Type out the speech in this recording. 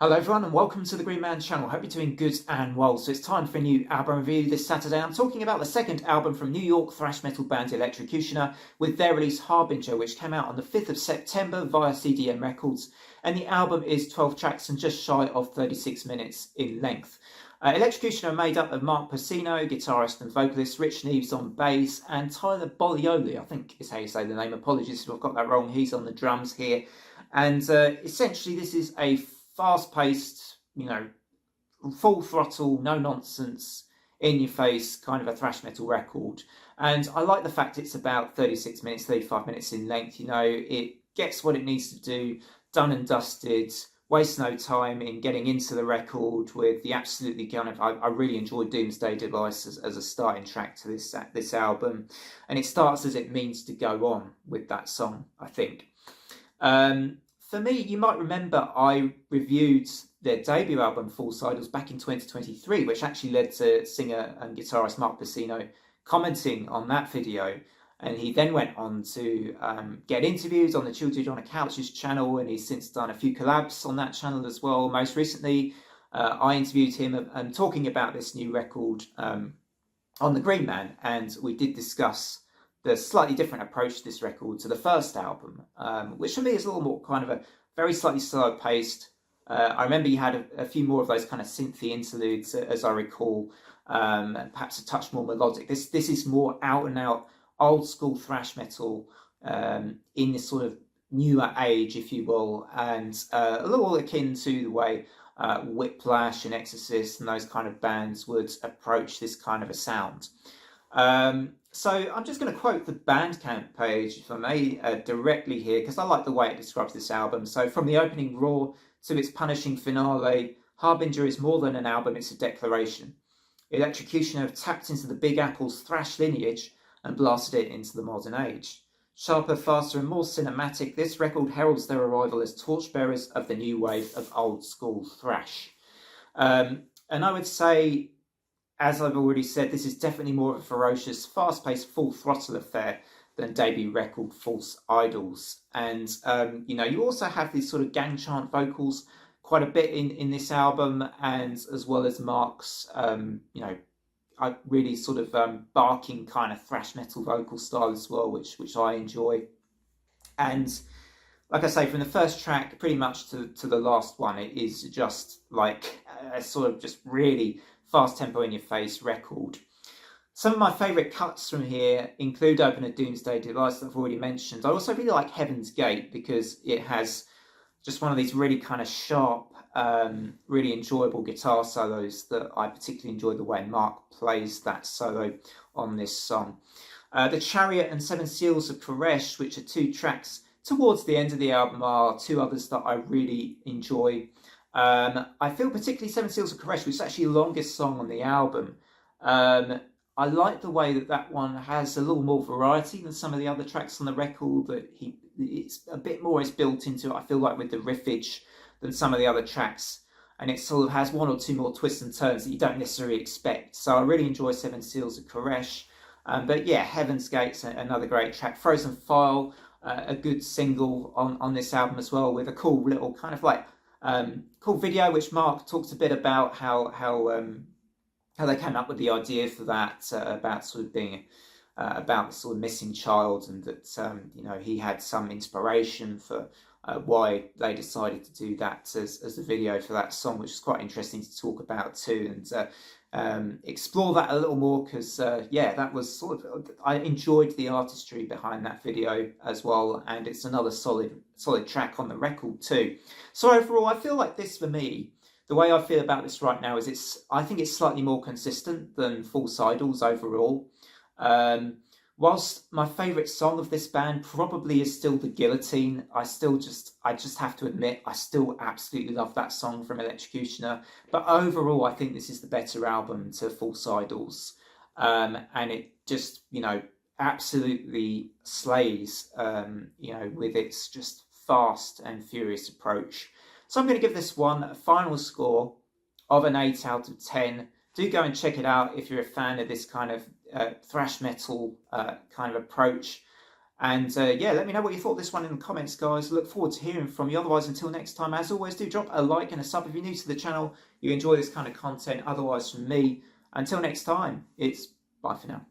Hello everyone and welcome to the Green Man channel. Hope you're doing good and well. So it's time for a new album review this Saturday. I'm talking about the second album from New York thrash metal band Electrocutioner with their release Harbinger, which came out on the 5th of September via CDM Records. And the album is 12 tracks and just shy of 36 minutes in length. Electrocutioner are made up of Mark Pacino, guitarist and vocalist, Rich Neves on bass, and Tyler Bolioli, I think is how you say the name. Apologies if I've got that wrong. He's on the drums here. And essentially this is a fast-paced, full throttle, no nonsense, in your face kind of a thrash metal record. And I like the fact it's about 36 minutes, 35 minutes in length. It gets what it needs to do, done and dusted, wastes no time in getting into the record with the absolutely kind of, I really enjoyed Doomsday Device as a starting track to this album. And it starts as it means to go on with that song, I think. For me, you might remember I reviewed their debut album, Full Sidles, back in 2023, which actually led to singer and guitarist Mark Pacino commenting on that video. And he then went on to get interviews on the Chill Dude on a Couch's channel, and he's since done a few collabs on that channel as well. Most recently, I interviewed him and talking about this new record on the Green Man, and we did discuss the slightly different approach to this record to the first album, which for me is a little more kind of a very slightly slower paced. I remember you had a few more of those kind of synthy interludes, as I recall, perhaps a touch more melodic. This is more out and out old school thrash metal in this sort of newer age, if you will, and a little akin to the way Whiplash and Exorcist and those kind of bands would approach this kind of a sound. So I'm just going to quote the Bandcamp page, if I may, directly here, because I like the way it describes this album. So from the opening roar to its punishing finale, Harbinger is more than an album, it's a declaration. Electrocutioner have tapped into the Big Apple's thrash lineage and blasted it into the modern age. Sharper, faster and more cinematic, this record heralds their arrival as torchbearers of the new wave of old school thrash. And I would say, as I've already said, this is definitely more of a ferocious, fast-paced, full throttle affair than debut record False Idols. And, you also have these sort of gang chant vocals quite a bit in this album, and as well as Mark's, I really sort of barking kind of thrash metal vocal style as well, which I enjoy. And like I say, from the first track pretty much to the last one, it is just like a sort of just really fast tempo in your face record. Some of my favourite cuts from here include Open a Doomsday Device that I've already mentioned. I also really like Heaven's Gate because it has just one of these really kind of sharp, really enjoyable guitar solos that I particularly enjoy the way Mark plays that solo on this song. The Chariot and Seven Seals of Koresh, which are two tracks towards the end of the album, are two others that I really enjoy. I feel particularly Seven Seals of Koresh, which is actually the longest song on the album. I like the way that one has a little more variety than some of the other tracks on the record, that it's a bit more is built into it, I feel like, with the riffage than some of the other tracks. And it sort of has one or two more twists and turns that you don't necessarily expect. So I really enjoy Seven Seals of Koresh. But yeah, Heaven's Gate's another great track. Frozen File, a good single on this album as well, with a cool little kind of like cool video, which Mark talked a bit about how they came up with the idea for that, about sort of being about the sort of missing child, and that he had some inspiration for why they decided to do that as a video for that song, which is quite interesting to talk about too, and explore that a little more, because that was sort of, I enjoyed the artistry behind that video as well, and it's another solid track on the record too. So overall, I feel like this, for me, the way I feel about this right now is I think it's slightly more consistent than False Idols overall. Whilst my favourite song of this band probably is still The Guillotine, I just have to admit, I still absolutely love that song from Electrocutioner. But overall, I think this is the better album to False Idols. And it just, absolutely slays, with its just fast and furious approach. So I'm going to give this one a final score of an 8 out of 10. Do go and check it out if you're a fan of this kind of thrash metal kind of approach. And yeah, let me know what you thought of this one in the comments, guys. Look forward to hearing from you. Otherwise, until next time, as always, do drop a like and a sub if you're new to the channel, you enjoy this kind of content. Otherwise, from me, until next time, it's bye for now.